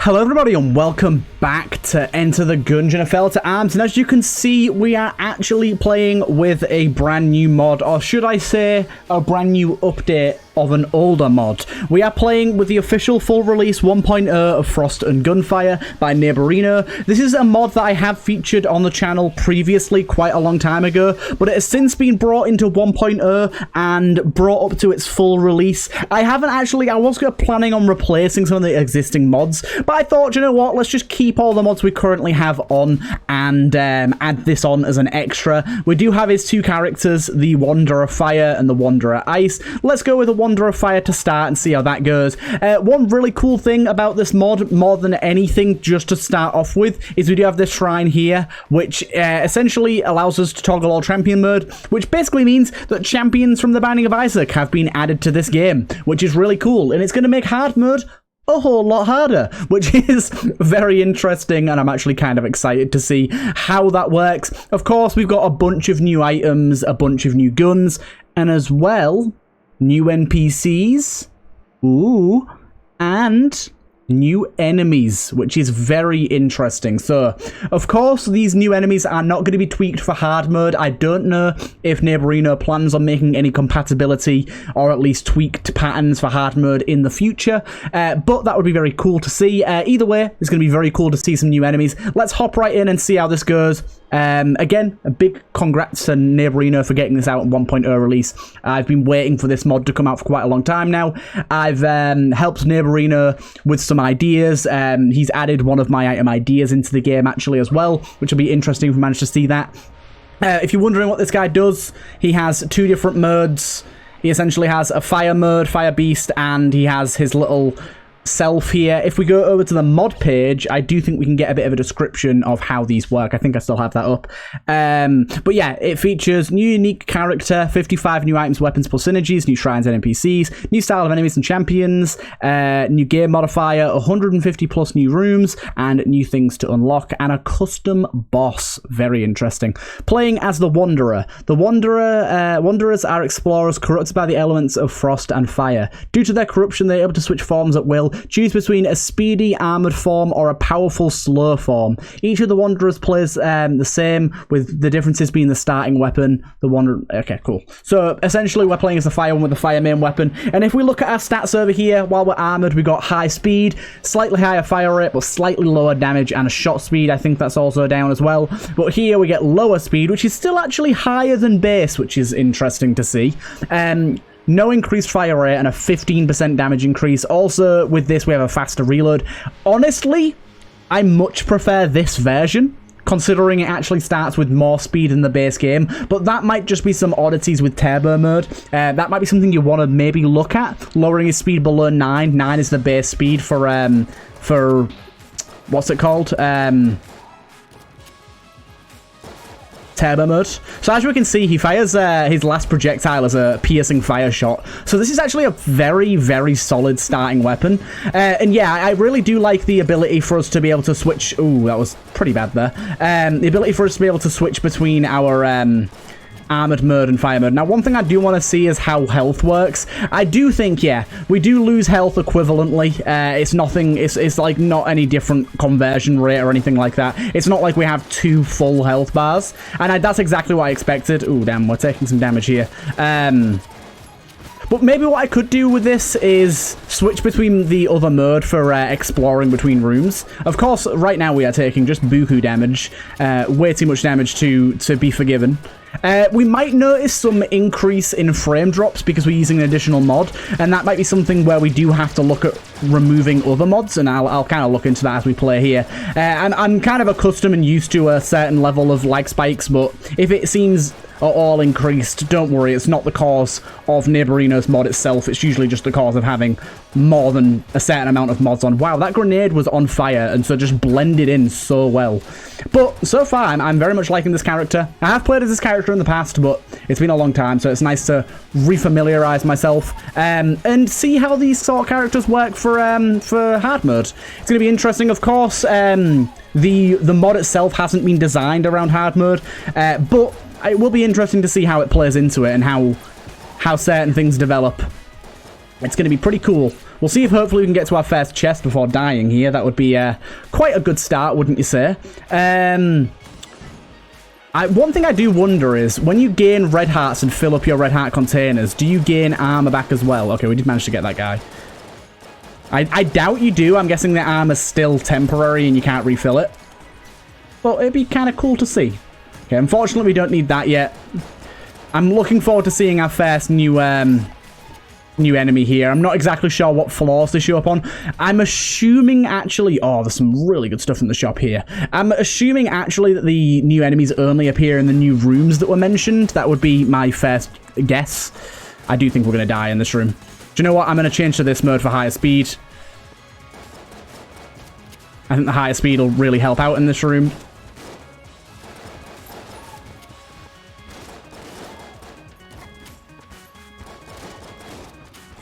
Hello everybody and welcome back to Enter the Gungeon Hardmode, and as you can see we are actually playing with a brand new mod, or should I say a brand new update of an older mod. We are playing with the official full release 1.0 of Frost and Gunfire by Neighborino. This is a mod that I have featured on the channel previously quite a long time ago, but it has since been brought into 1.0 and brought up to its full release. I was planning on replacing some of the existing mods, but I thought, you know what, let's just keep all the mods we currently have on and add this on as an extra. We do have his two characters, the Wanderer Fire and the Wanderer Ice. Let's go with the Wanderer Fire to start and see how that goes. One really cool thing about this mod, more than anything, just to start off with, is we do have this shrine here, which essentially allows us to toggle all champion mode, which basically means that champions from the Binding of Isaac have been added to this game, which is really cool, and it's going to make hard mode a whole lot harder, which is very interesting, and I'm actually kind of excited to see how that works. Of course, we've got a bunch of new items, a bunch of new guns, and as well, new NPCs, ooh, and new enemies, which is very interesting. So, of course, these new enemies are not going to be tweaked for hard mode. I don't know if Neighborino plans on making any compatibility or at least tweaked patterns for hard mode in the future, but that would be very cool to see. Either way, it's going to be very cool to see some new enemies. Let's hop right in and see how this goes. Again, a big congrats to Neighborino for getting this out in 1.0 release. I've been waiting for this mod to come out for quite a long time now. I've helped Neighborino with some ideas. He's added one of my item ideas into the game actually as well, which will be interesting if we manage to see that. If you're wondering what this guy does, he has two different modes. He essentially has a fire mode, Fire Beast, and he has his little self here. If we go over to the mod page, I do think we can get a bit of a description of how these work. I think I still have that up. But yeah, it features new unique character, 55 new items, weapons plus synergies, new shrines and NPCs, new style of enemies and champions, new game modifier, 150 plus new rooms, and new things to unlock, and a custom boss. Very interesting. Playing as the Wanderer. The Wanderers are explorers corrupted by the elements of frost and fire. Due to their corruption, they're able to switch forms at will. Choose between a speedy armored form or a powerful slow form. Each of the Wanderers plays the same, with the differences being the starting weapon. The Wanderer. Okay, cool. So essentially, we're playing as the fire one with the fire main weapon. And if we look at our stats over here, while we're armored, we got high speed, slightly higher fire rate, but slightly lower damage, and a shot speed. I think that's also down as well. But here we get lower speed, which is still actually higher than base, which is interesting to see. No increased fire rate and a 15% damage increase. Also, with this, we have a faster reload. Honestly, I much prefer this version, considering it actually starts with more speed in the base game. But that might just be some oddities with turbo mode. That might be something you want to maybe look at. Lowering his speed below 9. 9 is the base speed for what's it called? Turbo mode. So as we can see, he fires his last projectile as a piercing fire shot. So this is actually a very, very solid starting weapon. And yeah, I really do like the ability for us to be able to switch. Ooh, that was pretty bad there. The ability for us to be able to switch between our armored mode and fire mode. Now, one thing I do want to see is how health works. I do think, yeah, we do lose health equivalently. It's nothing, it's like not any different conversion rate or anything like that. It's not like we have two full health bars, and that's exactly what I expected. Ooh, damn, we're taking some damage here. But maybe what I could do with this is switch between the other mode for exploring between rooms. Of course, right now we are taking just buku damage, way too much damage to be forgiven. We might notice some increase in frame drops because we're using an additional mod, and that might be something where we do have to look at removing other mods, and I'll kind of look into that as we play here. And I'm kind of accustomed and used to a certain level of lag spikes, but if it seems all increased, don't worry, it's not the cause of Neighborino's mod itself. It's usually just the cause of having more than a certain amount of mods on. Wow, that grenade was on fire, and so just blended in so well. But so far, I'm very much liking this character. I have played as this character in the past, but it's been a long time, so it's nice to refamiliarize myself and see how these sort of characters work for hard mode. It's going to be interesting, of course. The mod itself hasn't been designed around hard mode, but it will be interesting to see how it plays into it and how certain things develop. It's going to be pretty cool. We'll see if hopefully we can get to our first chest before dying here. That would be quite a good start, wouldn't you say? One thing I do wonder is, when you gain red hearts and fill up your red heart containers, do you gain armor back as well? Okay, we did manage to get that guy. I doubt you do. I'm guessing the armor's still temporary and you can't refill it. But it'd be kind of cool to see. Okay, unfortunately we don't need that yet. I'm looking forward to seeing our first new enemy here. I'm not exactly sure what floors they show up on. I'm assuming actually... Oh, there's some really good stuff in the shop here. I'm assuming actually that the new enemies only appear in the new rooms that were mentioned. That would be my first guess. I do think we're going to die in this room. Do you know what? I'm going to change to this mode for higher speed. I think the higher speed will really help out in this room.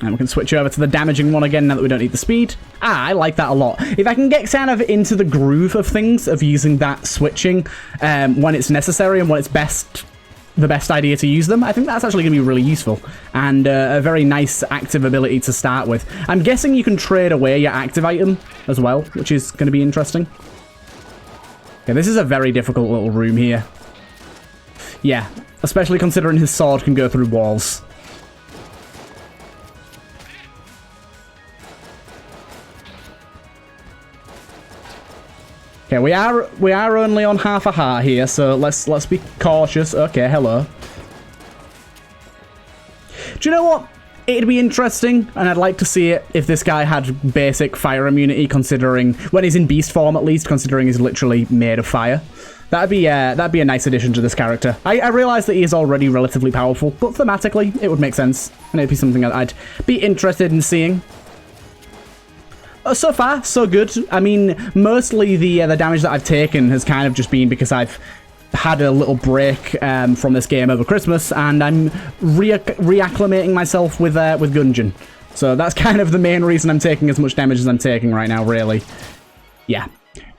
And we can switch over to the damaging one again now that we don't need the speed. I like that a lot. If I can get kind of into the groove of things, of using that switching when it's necessary and when it's the best idea to use them, I think that's actually going to be really useful. And a very nice active ability to start with. I'm guessing you can trade away your active item as well, which is going to be interesting. Okay, this is a very difficult little room here. Yeah, especially considering his sword can go through walls. Okay, we are only on half a heart here, so let's be cautious. Okay, hello. Do you know what? It'd be interesting, and I'd like to see it if this guy had basic fire immunity, considering when he's in beast form at least, considering he's literally made of fire. That'd be a nice addition to this character. I realize that he is already relatively powerful, but thematically it would make sense, and it'd be something that I'd be interested in seeing. So far, so good. I mean, mostly the damage that I've taken has kind of just been because I've had a little break from this game over Christmas, and I'm reacclimating myself with Gungeon. So that's kind of the main reason I'm taking as much damage as I'm taking right now, really. Yeah.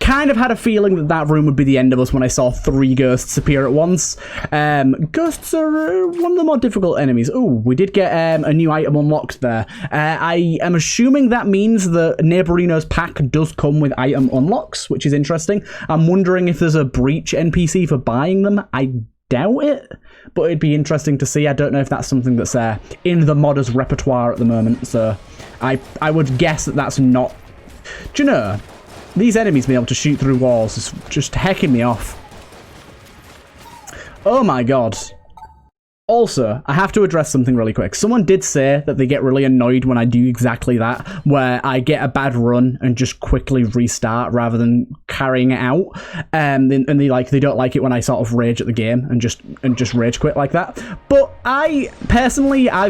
Kind of had a feeling that that room would be the end of us when I saw 3 ghosts appear at once. Ghosts are one of the more difficult enemies. Oh, we did get a new item unlocked there. I am assuming that means that Neighborino's pack does come with item unlocks, which is interesting. I'm wondering if there's a breach NPC for buying them. I doubt it, but it'd be interesting to see. I don't know if that's something that's in the modder's repertoire at the moment, so I would guess that that's not... Do you know... These enemies being able to shoot through walls is just hecking me off. Oh my god. Also, I have to address something really quick. Someone did say that they get really annoyed when I do exactly that, where I get a bad run and just quickly restart rather than carrying it out. And they don't like it when I sort of rage at the game and just rage quit like that. But I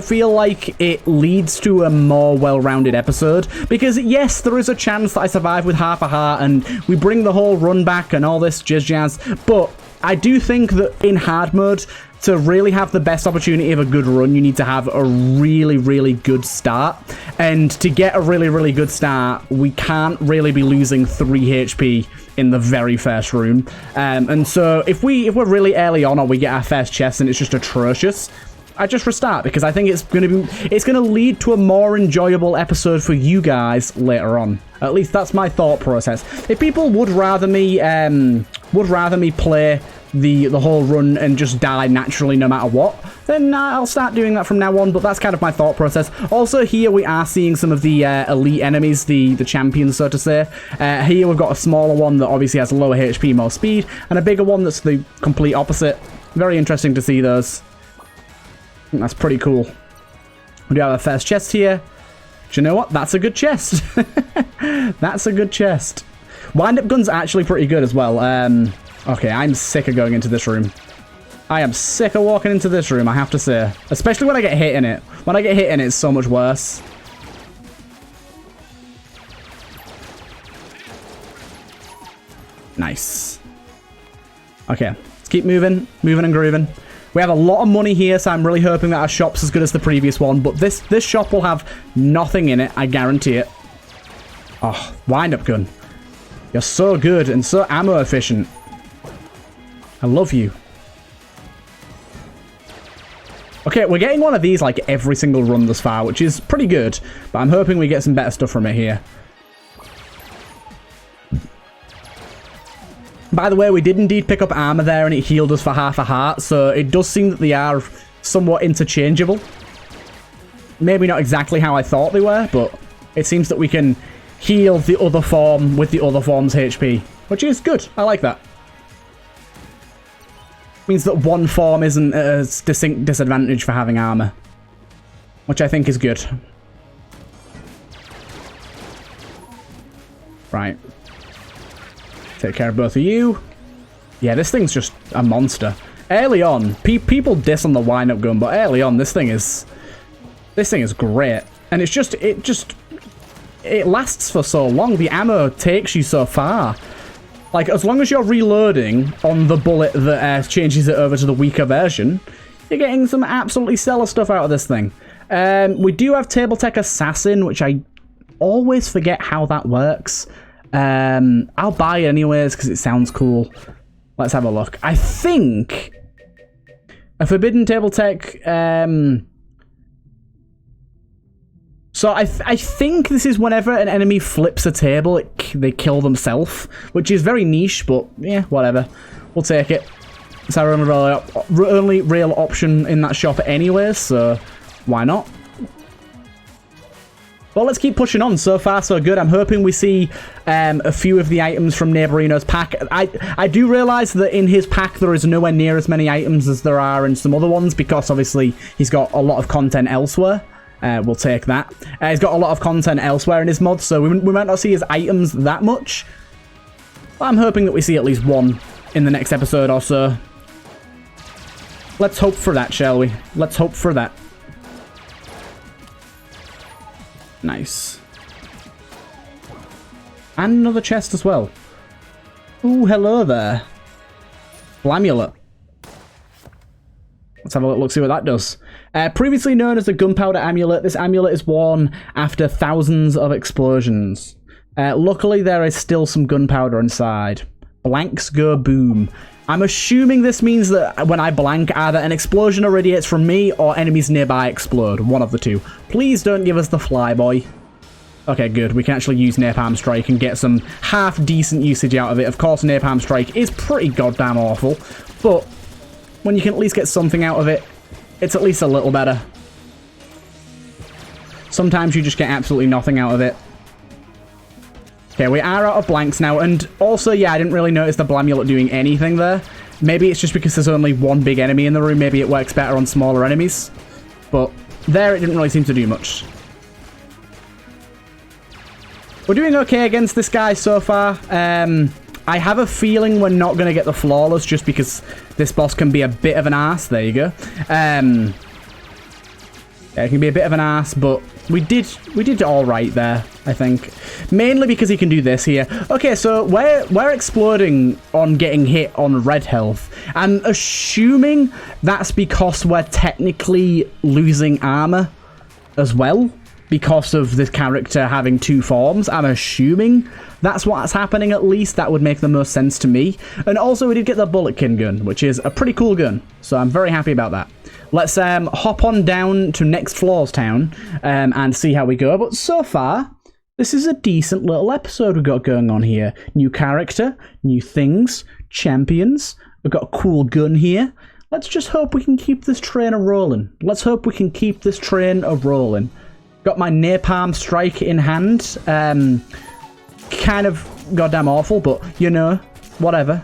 feel like it leads to a more well-rounded episode, because yes, there is a chance that I survive with half a heart and we bring the whole run back and all this jazz, but I do think that in hard mode, to really have the best opportunity of a good run, you need to have a really, really good start. And to get a really, really good start, we can't really be losing 3 HP in the very first room. And so if we're really early on or we get our first chest and it's just atrocious, I just restart, because I think it's gonna lead to a more enjoyable episode for you guys later on. At least that's my thought process. If people would rather me play the whole run and just die naturally no matter what, then I'll start doing that from now on, but that's kind of my thought process. Also, here we are seeing some of the elite enemies, the champions, so to say. Here we've got a smaller one that obviously has lower HP, more speed, and a bigger one that's the complete opposite. Very interesting to see those. I think that's pretty cool. We do have our first chest here. Do you know what? That's a good chest. That's a good chest. Wind-up gun's actually pretty good as well. Okay, I'm sick of going into this room. I am sick of walking into this room, I have to say. Especially when I get hit in it. When I get hit in it, it's so much worse. Nice. Okay, let's keep moving and grooving. We have a lot of money here, so I'm really hoping that our shop's as good as the previous one. But this shop will have nothing in it, I guarantee it. Oh, wind-up gun. You're so good and so ammo efficient. I love you. Okay, we're getting one of these like every single run thus far, which is pretty good. But I'm hoping we get some better stuff from it here. By the way, we did indeed pick up armor there and it healed us for half a heart. So it does seem that they are somewhat interchangeable. Maybe not exactly how I thought they were, but it seems that we can heal the other form with the other form's HP, which is good. I like that. Means that one form isn't a distinct disadvantage for having armor, which I think is good. Right. Take care of both of you. Yeah, this thing's just a monster. Early on, people diss on the wind-up gun, but early on, this thing is great, and it lasts for so long. The ammo takes you so far. Like, as long as you're reloading on the bullet that changes it over to the weaker version, you're getting some absolutely stellar stuff out of this thing. We do have Table Tech Assassin, which I always forget how that works. I'll buy it anyways because it sounds cool. Let's have a look. I think a Forbidden Table Tech... So I think this is whenever an enemy flips a table, they kill themselves, which is very niche, but yeah, whatever. We'll take it. It's our only real option in that shop anyways, so why not? Well, let's keep pushing on. So far, so good. I'm hoping we see a few of the items from Neighborino's pack. I do realise that in his pack there is nowhere near as many items as there are in some other ones, because obviously he's got a lot of content elsewhere. We'll take that. He's got a lot of content elsewhere in his mod, so we might not see his items that much. But I'm hoping that we see at least one in the next episode or so. Let's hope for that, shall we? Let's hope for that. Nice. And another chest as well. Ooh, hello there. Amulet. Let's have a look, see what that does. Previously known as the Gunpowder Amulet, this amulet is worn after thousands of explosions. Luckily, there is still some gunpowder inside. Blanks go boom. I'm assuming this means that when I blank, either an explosion irradiates from me or enemies nearby explode. One of the two. Please don't give us the flyboy. Okay, good. We can actually use Napalm Strike and get some half-decent usage out of it. Of course, Napalm Strike is pretty goddamn awful, but when you can at least get something out of it, it's at least a little better. Sometimes you just get absolutely nothing out of it. Okay, we are out of blanks now, and also, yeah, I didn't really notice the Blamulet doing anything there. Maybe it's just because there's only one big enemy in the room, maybe it works better on smaller enemies. But there, it didn't really seem to do much. We're doing okay against this guy so far. I have a feeling we're not going to get the Flawless just because this boss can be a bit of an ass. There you go. Yeah, it can be a bit of an ass, but we did all right there, I think. Mainly because he can do this here. Okay, so we're exploding on getting hit on red health. I'm assuming that's because we're technically losing armor as well, because of this character having two forms. I'm assuming that's what's happening, at least. That would make the most sense to me. And also, we did get the Bulletkin gun, which is a pretty cool gun. So I'm very happy about that. Let's hop on down to next floor's town and see how we go. But so far, this is a decent little episode we've got going on here. New character, new things, champions. We've got a cool gun here. Let's just hope we can keep this train a-rolling. Let's hope we can keep this train a-rolling. Got my Napalm Strike in hand. Kind of goddamn awful, but, you know, whatever.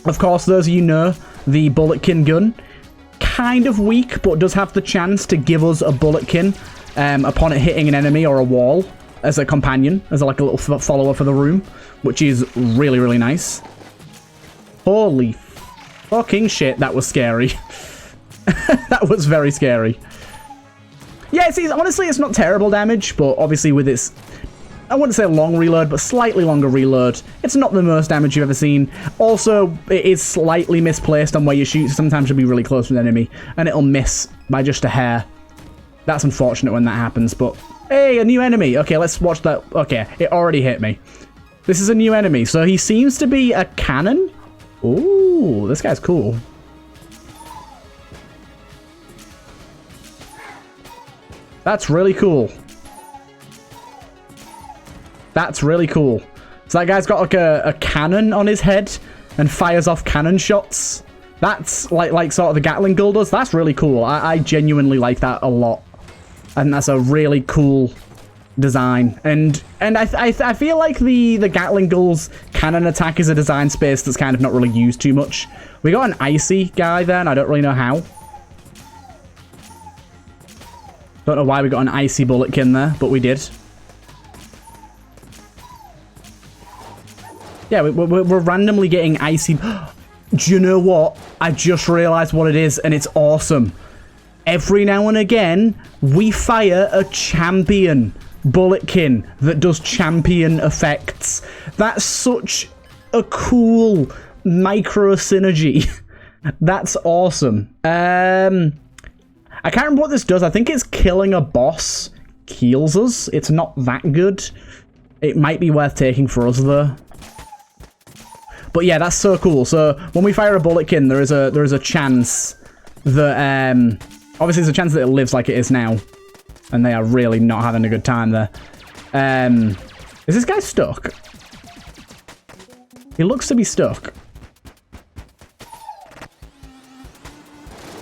Of course, those of you know, the Bulletkin gun, kind of weak, but does have the chance to give us a Bulletkin upon it hitting an enemy or a wall as a companion, as like a little follower for the room, which is really, really nice. Holy fucking shit, that was scary. That was very scary. Yeah, see, honestly, it's not terrible damage, but obviously with its, I wouldn't say long reload, but slightly longer reload, it's not the most damage you've ever seen. Also, it is slightly misplaced on where you shoot, so sometimes you'll be really close to an enemy, and it'll miss by just a hair. That's unfortunate when that happens, but hey, a new enemy. Okay, let's watch that. Okay, it already hit me. This is a new enemy, so he seems to be a cannon. Ooh, this guy's cool. That's really cool. That's really cool. So that guy's got like a cannon on his head and fires off cannon shots. That's like sort of the Gatling gun does. That's really cool. I genuinely like that a lot. And that's a really cool design. And I feel like the Gatling Gull's cannon attack is a design space that's kind of not really used too much. We got an icy guy there, and I don't really know how. Don't know why we got an icy bulletkin there, but we did. Yeah, we're randomly getting icy... Do you know what? I just realized what it is, and it's awesome. Every now and again, we fire a champion bulletkin that does champion effects. That's such a cool micro synergy. That's awesome. I can't remember what this does. I think it's killing a boss heals us. It's not that good. It might be worth taking for us though. But yeah, that's so cool. So when we fire a bulletkin, there is a chance that obviously there's a chance that it lives like it is now, and they are really not having a good time there. Is this guy stuck? He looks to be stuck.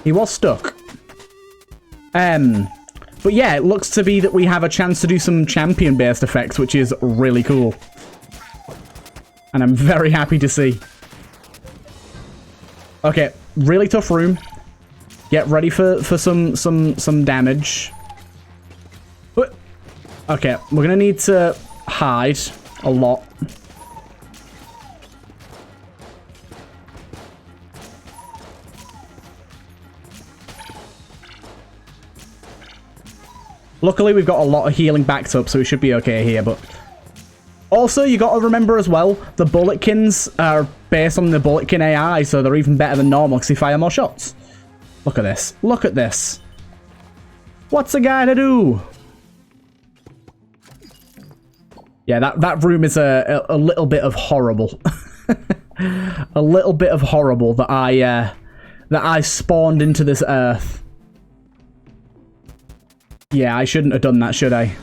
He was stuck. But yeah, it looks to be that we have a chance to do some champion-based effects, which is really cool. And I'm very happy to see. Okay, really tough room. Get ready for some damage. Okay, we're gonna need to hide a lot. Luckily, we've got a lot of healing backed up, so we should be okay here, but... Also, you got to remember as well, the bulletkins are based on the bulletkin AI, so they're even better than normal because they fire more shots. Look at this. Look at this. What's a guy to do? Yeah, that room is a little bit of horrible. A little bit of horrible that I spawned into this earth. Yeah, I shouldn't have done that, should I?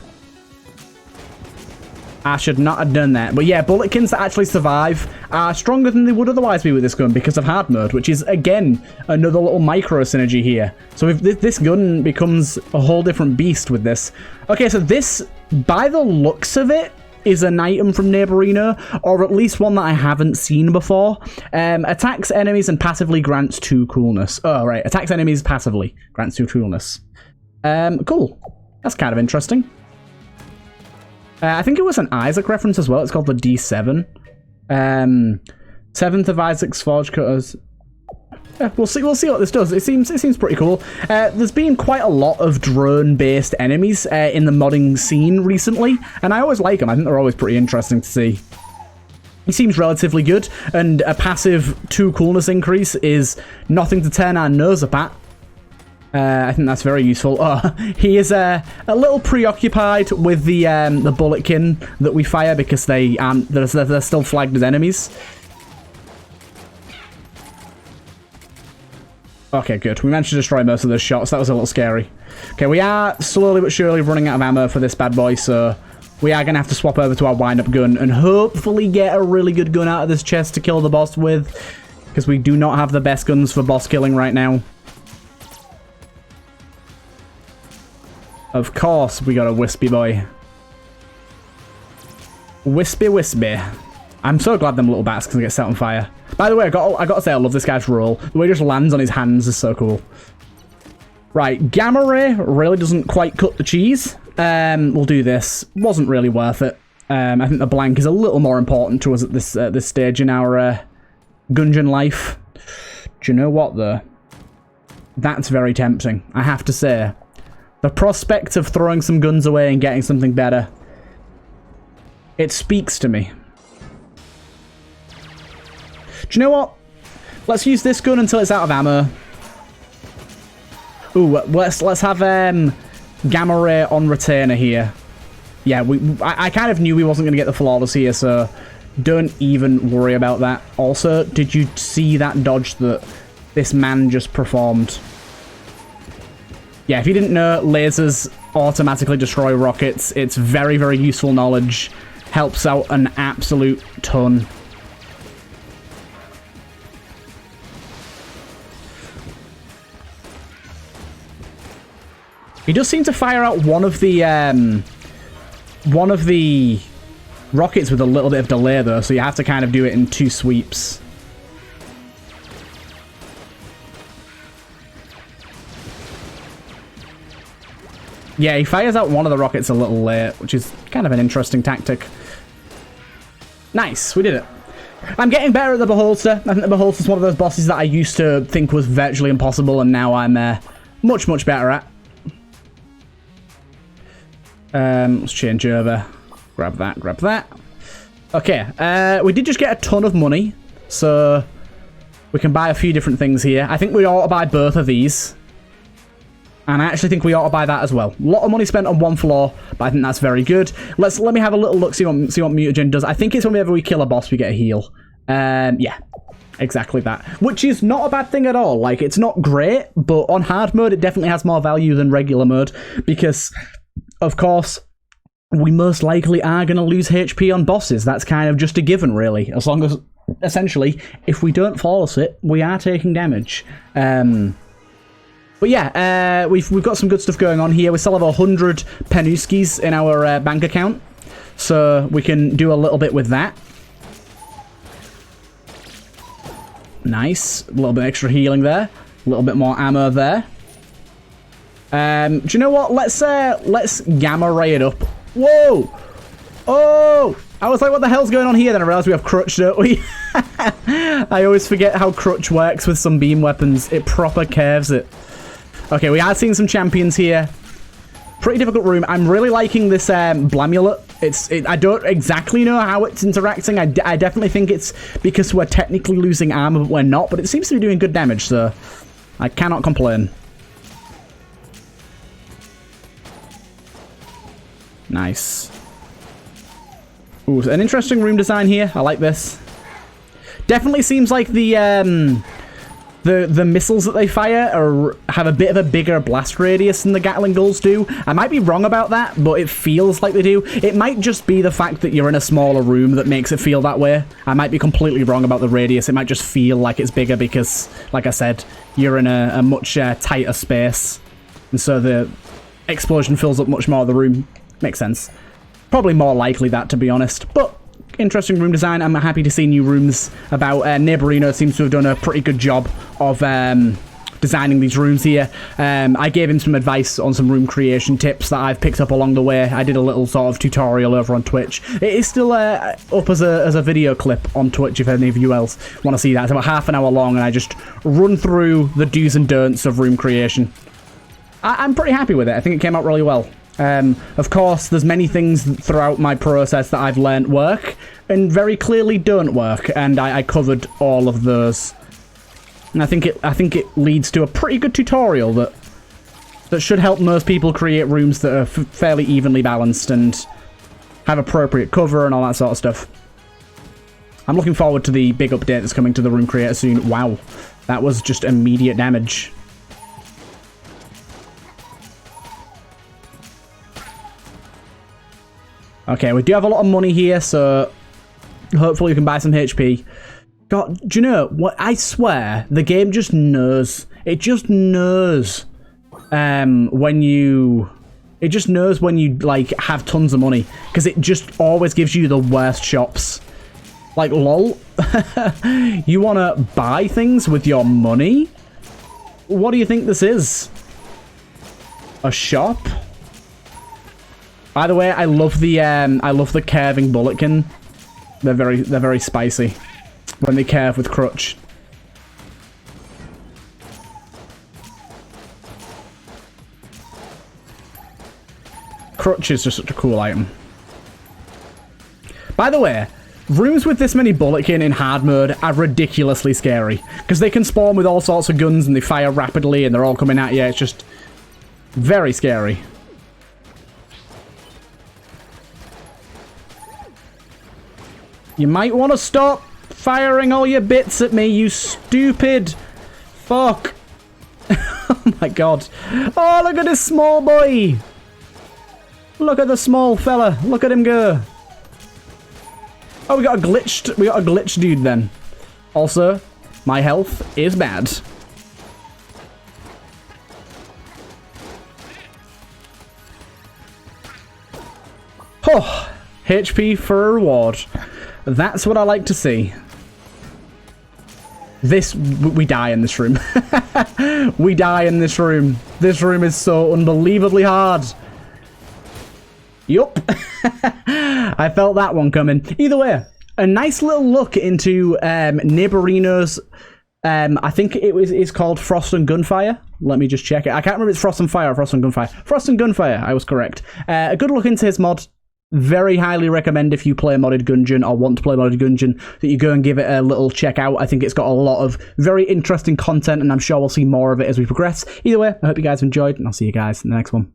I should not have done that. But yeah, bulletkins that actually survive are stronger than they would otherwise be with this gun because of hard mode, which is, again, another little micro synergy here. So if this gun becomes a whole different beast with this. Okay, so this, by the looks of it, is an item from Neighborino, or at least one that I haven't seen before. Attacks enemies and passively grants 2 coolness. Oh, right. Attacks enemies passively. Grants 2 coolness. Cool. That's kind of interesting. I think it was an Isaac reference as well. It's called the D7. 7th of Isaac's Forge Cutters. Yeah, we'll see what this does. It seems pretty cool. There's been quite a lot of drone-based enemies in the modding scene recently, and I always like them. I think they're always pretty interesting to see. He seems relatively good, and a passive 2 coolness increase is nothing to turn our nose up at. I think that's very useful. Oh, he is a little preoccupied with the bulletkin that we fire because they're still flagged as enemies. Okay, good. We managed to destroy most of those shots. That was a little scary. Okay, we are slowly but surely running out of ammo for this bad boy, so we are going to have to swap over to our wind-up gun and hopefully get a really good gun out of this chest to kill the boss with, because we do not have the best guns for boss killing right now. Of course, we got a wispy boy. Wispy, wispy. I'm so glad them little bats can get set on fire. By the way, I got to say, I love this guy's roll. The way he just lands on his hands is so cool. Right, Gamma Ray really doesn't quite cut the cheese. We'll do this. Wasn't really worth it. I think the blank is a little more important to us at this stage in our Gungeon life. Do you know what, though? That's very tempting, I have to say. The prospect of throwing some guns away and getting something better. It speaks to me. Do you know what? Let's use this gun until it's out of ammo. Ooh, let's have Gamma Ray on retainer here. Yeah, I kind of knew we wasn't going to get the flawless here, so don't even worry about that. Also, did you see that dodge that this man just performed? Yeah, if you didn't know, lasers automatically destroy rockets. It's very, very useful knowledge. Helps out an absolute ton. He does seem to fire out one of the rockets with a little bit of delay, though, so you have to kind of do it in 2 sweeps. Yeah, he fires out one of the rockets a little late, which is kind of an interesting tactic. Nice, we did it. I'm getting better at the Beholster. I think the Beholster's one of those bosses that I used to think was virtually impossible, and now I'm much, much better at. Let's change over. Grab that, grab that. Okay, we did just get a ton of money, so we can buy a few different things here. I think we ought to buy both of these. And I actually think we ought to buy that as well. A lot of money spent on one floor, but I think that's very good. Let me have a little look, see what mutagen does. I think it's whenever we kill a boss, we get a heal. Yeah, exactly that. Which is not a bad thing at all. Like, it's not great, but on hard mode, it definitely has more value than regular mode. Because, of course, we most likely are going to lose HP on bosses. That's kind of just a given, really. As long as, essentially, if we don't flawless it, we are taking damage. But yeah, we've got some good stuff going on here. We still have 100 Penuskis in our bank account, so we can do a little bit with that. Nice. A little bit extra healing there. A little bit more ammo there. Do you know what? Let's gamma ray it up. Whoa! Oh! I was like, what the hell's going on here? Then I realized we have Crutch, don't we? I always forget how Crutch works with some beam weapons. It proper curves it. Okay, we are seeing some champions here. Pretty difficult room. I'm really liking this Blamulet. I don't exactly know how it's interacting. I definitely think it's because we're technically losing armor, but we're not. But it seems to be doing good damage, so I cannot complain. Nice. Ooh, an interesting room design here. I like this. Definitely seems like the missiles that they fire have a bit of a bigger blast radius than the Gatling Gulls do. I might be wrong about that, but it feels like they do. It might just be the fact that you're in a smaller room that makes it feel that way. I might be completely wrong about the radius. It might just feel like it's bigger because, like I said, you're in a much tighter space. And so the explosion fills up much more of the room. Makes sense. Probably more likely that, to be honest. But interesting room design. I'm happy to see new rooms about. Neighborino seems to have done a pretty good job of designing these rooms here. I gave him some advice on some room creation tips that I've picked up along the way. I did a little sort of tutorial over on Twitch. It is still up as a video clip on Twitch if any of you else want to see that. It's about half an hour long, and I just run through the do's and don'ts of room creation. I'm pretty happy with it. I think it came out really well. Of course, there's many things throughout my process that I've learnt work and very clearly don't work, and I covered all of those. And I think it leads to a pretty good tutorial that should help most people create rooms that are fairly evenly balanced and have appropriate cover and all that sort of stuff. I'm looking forward to the big update that's coming to the room creator soon. Wow, that was just immediate damage. Okay, we do have a lot of money here, so hopefully we can buy some HP. God, do you know what? I swear, the game just knows. It just knows when you like have tons of money, because it just always gives you the worst shops. Like, lol. You want to buy things with your money? What do you think this is? A shop? By the way, I love the curving bulletkin. They're very spicy when they curve with Crutch. Crutch is just such a cool item. By the way, rooms with this many bulletkin in hard mode are ridiculously scary, because they can spawn with all sorts of guns and they fire rapidly and they're all coming at you. It's just very scary. You might want to stop firing all your bits at me, you stupid fuck. Oh my god. Oh, look at this small boy. Look at the small fella. Look at him go. Oh, we got a glitched dude then. Also, my health is bad. Oh, HP for a reward. That's what I like to see. We die in this room. We die in this room. This room is so unbelievably hard. Yup. I felt that one coming. Either way, a nice little look into Neighborino's, I think it's called Frost and Gunfire. Let me just check it. I can't remember if it's Frost and Fire or Frost and Gunfire. Frost and Gunfire, I was correct. A good look into his mod. Very highly recommend if you play modded Gungeon or want to play modded Gungeon that you go and give it a little check out. I think it's got a lot of very interesting content and I'm sure we'll see more of it as we progress. Either way, I hope you guys enjoyed and I'll see you guys in the next one.